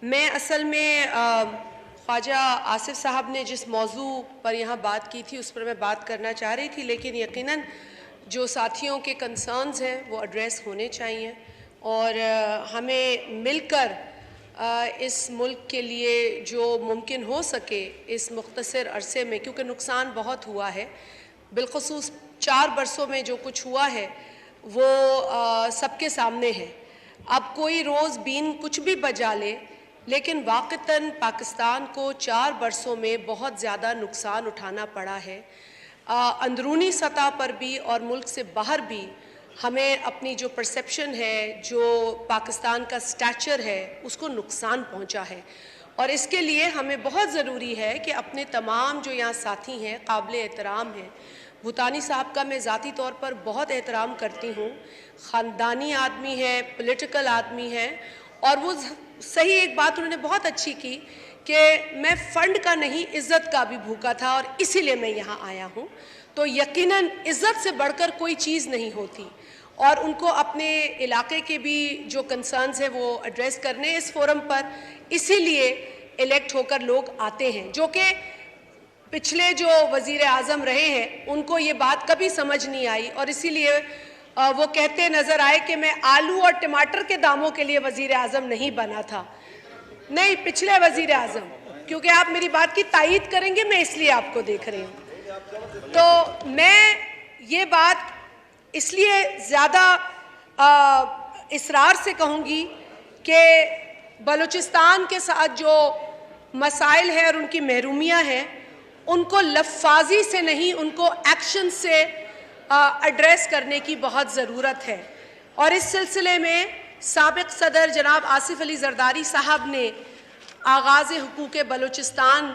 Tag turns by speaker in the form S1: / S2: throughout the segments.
S1: میں اصل میں خواجہ آصف صاحب نے جس موضوع پر یہاں بات کی تھی اس پر میں بات کرنا چاہ رہی تھی، لیکن یقیناً جو ساتھیوں کے کنسرنز ہیں وہ ایڈریس ہونے چاہیے اور ہمیں مل کر اس ملک کے لیے جو ممکن ہو سکے اس مختصر عرصے میں، کیونکہ نقصان بہت ہوا ہے، بالخصوص 4 برسوں میں جو کچھ ہوا ہے وہ سب کے سامنے ہے۔ اب کوئی روز بین کچھ بھی بجا لے، لیکن واقعتاً پاکستان کو 4 برسوں میں بہت زیادہ نقصان اٹھانا پڑا ہے۔ اندرونی سطح پر بھی اور ملک سے باہر بھی ہمیں اپنی جو پرسیپشن ہے، جو پاکستان کا سٹیچر ہے، اس کو نقصان پہنچا ہے، اور اس کے لیے ہمیں بہت ضروری ہے کہ اپنے تمام جو یہاں ساتھی ہیں، قابل احترام ہیں۔ بھوتانی صاحب کا میں ذاتی طور پر بہت احترام کرتی ہوں، خاندانی آدمی ہے، پولیٹیکل آدمی ہے، اور وہ صحیح ایک بات انہوں نے بہت اچھی کی کہ میں فنڈ کا نہیں عزت کا بھی بھوکا تھا اور اسی لیے میں یہاں آیا ہوں۔ تو یقیناً عزت سے بڑھ کر کوئی چیز نہیں ہوتی، اور ان کو اپنے علاقے کے بھی جو کنسرنز ہیں وہ ایڈریس کرنے اس فورم پر، اسی لیے الیکٹ ہو کر لوگ آتے ہیں۔ جو کہ پچھلے جو وزیر اعظم رہے ہیں ان کو یہ بات کبھی سمجھ نہیں آئی، اور اسی لیے وہ کہتے نظر آئے کہ میں آلو اور ٹماٹر کے داموں کے لیے وزیر اعظم نہیں بنا تھا۔ نہیں، پچھلے وزیر اعظم، کیونکہ آپ میری بات کی تائید کریں گے، میں اس لیے آپ کو دیکھ رہی ہوں۔ تو میں یہ بات اس لیے زیادہ اصرار سے کہوں گی کہ بلوچستان کے ساتھ جو مسائل ہیں اور ان کی محرومیاں ہیں، ان کو لفاظی سے نہیں، ان کو ایکشن سے ایڈریس کرنے کی بہت ضرورت ہے۔ اور اس سلسلے میں سابق صدر جناب آصف علی زرداری صاحب نے آغاز حقوق بلوچستان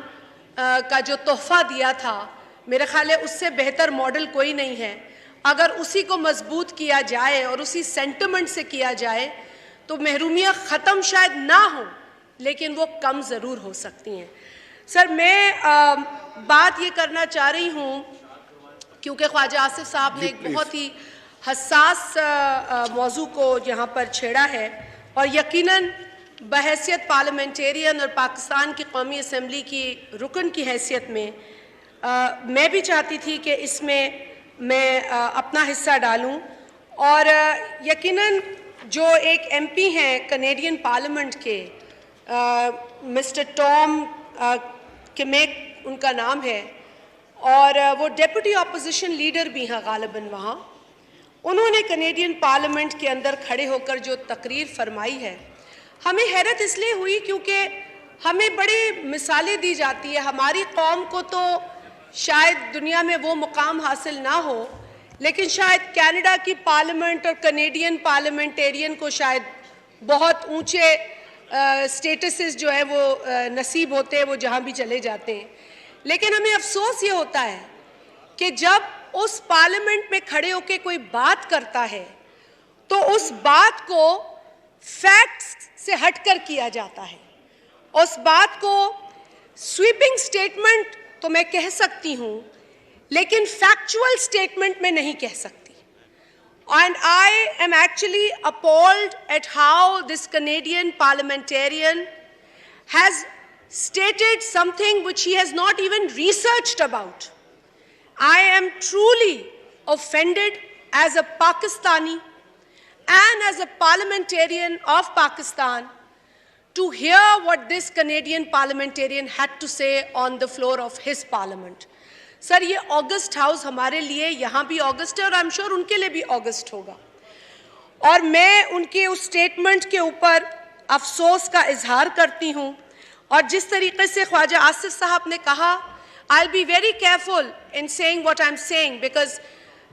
S1: کا جو تحفہ دیا تھا، میرے خیال ہے اس سے بہتر ماڈل کوئی نہیں ہے۔ اگر اسی کو مضبوط کیا جائے اور اسی سینٹیمنٹ سے کیا جائے تو محرومیاں ختم شاید نہ ہوں، لیکن وہ کم ضرور ہو سکتی ہیں۔ سر، میں بات یہ کرنا چاہ رہی ہوں کیونکہ خواجہ آصف صاحب نے ایک بہت ہی حساس موضوع کو یہاں پر چھیڑا ہے، اور یقیناً بحیثیت پارلیمنٹیرین اور پاکستان کی قومی اسمبلی کی رکن کی حیثیت میں میں بھی چاہتی تھی کہ اس میں میں اپنا حصہ ڈالوں، اور یقیناً جو ایک ایم پی ہیں کنیڈین پارلیمنٹ کے، مسٹر ٹام کمیک ان کا نام ہے، اور وہ ڈیپوٹی اپوزیشن لیڈر بھی ہیں غالباً وہاں، انہوں نے کنیڈین پارلیمنٹ کے اندر کھڑے ہو کر جو تقریر فرمائی ہے، ہمیں حیرت اس لیے ہوئی کیونکہ ہمیں بڑی مثالیں دی جاتی ہے۔ ہماری قوم کو تو شاید دنیا میں وہ مقام حاصل نہ ہو، لیکن شاید کینیڈا کی پارلیمنٹ اور کنیڈین پارلیمنٹیرین کو شاید بہت اونچے سٹیٹسز جو ہے وہ نصیب ہوتے ہیں، وہ جہاں بھی چلے جاتے ہیں۔ لیکن ہمیں افسوس یہ ہوتا ہے کہ جب اس پارلیمنٹ میں کھڑے ہو کے کوئی بات کرتا ہے تو اس بات کو فیکٹس سے ہٹ کر کیا جاتا ہے۔ اس بات کو سویپنگ سٹیٹمنٹ تو میں کہہ سکتی ہوں، لیکن فیکچول سٹیٹمنٹ میں نہیں کہہ سکتی۔ And I am actually appalled at how this Canadian parliamentarian has stated something which he has not even researched about. I am truly offended as a Pakistani and as a parliamentarian of Pakistan to hear what this Canadian parliamentarian had to say on the floor of his parliament. سر، یہ August house ہمارے لیے یہاں بھی آگسٹ ہے، اور I'm sure ان کے لیے بھی آگسٹ ہوگا، اور میں ان کے اس سٹیٹمنٹ کے اوپر افسوس کا اظہار کرتی ہوں۔ اور جس طریقے سے خواجہ آصف صاحب نے کہا، I'll be very careful in saying what I'm saying because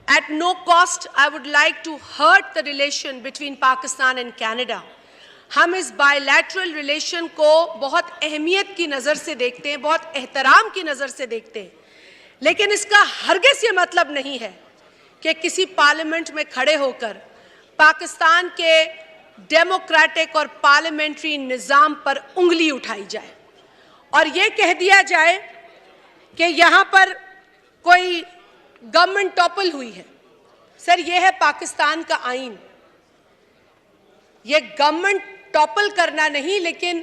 S1: at no cost I would like to hurt the relation between Pakistan and Canada. ہم اس بائیلیٹرل ریلیشن کو بہت اہمیت کی نظر سے دیکھتے ہیں، بہت احترام کی نظر سے دیکھتے ہیں، لیکن اس کا ہرگز یہ مطلب نہیں ہے کہ کسی پارلیمنٹ میں کھڑے ہو کر پاکستان کے ڈیموکریٹک اور پارلیمنٹری نظام پر انگلی اٹھائی جائے اور یہ کہہ دیا جائے کہ یہاں پر کوئی گورنمنٹ ٹاپل ہوئی ہے۔ سر، یہ ہے پاکستان کا آئین، یہ گورنمنٹ ٹاپل کرنا نہیں، لیکن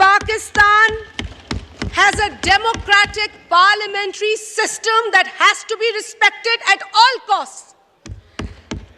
S1: Pakistan has a democratic parliamentary system that has to be respected at all costs.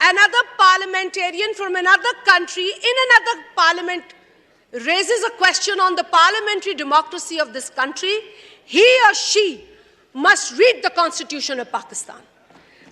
S1: another parliamentarian from another country in another parliament raises a question on the parliamentary democracy of this country, he or she must read the constitution of Pakistan.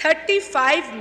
S1: 35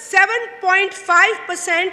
S1: 7.5%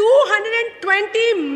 S1: 220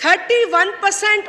S1: 31%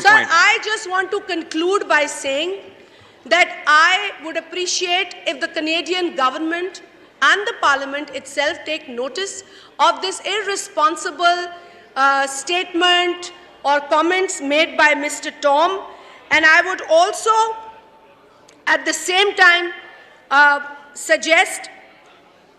S1: Sir, I just want to conclude by saying that I would appreciate if the Canadian government and the Parliament itself take notice of this irresponsible statement or comments made by Mr. Tom. And I would also at the same time suggest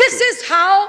S1: This is how.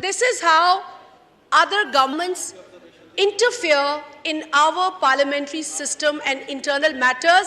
S1: This is how other governments interfere in our parliamentary system and internal matters.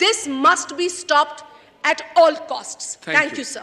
S1: this must be stopped at all costs. Thank you, sir.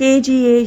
S2: KGA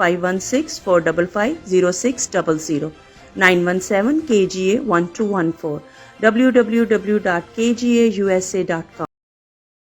S2: 5164550600 917 KGA 1214 www.kgausa.com.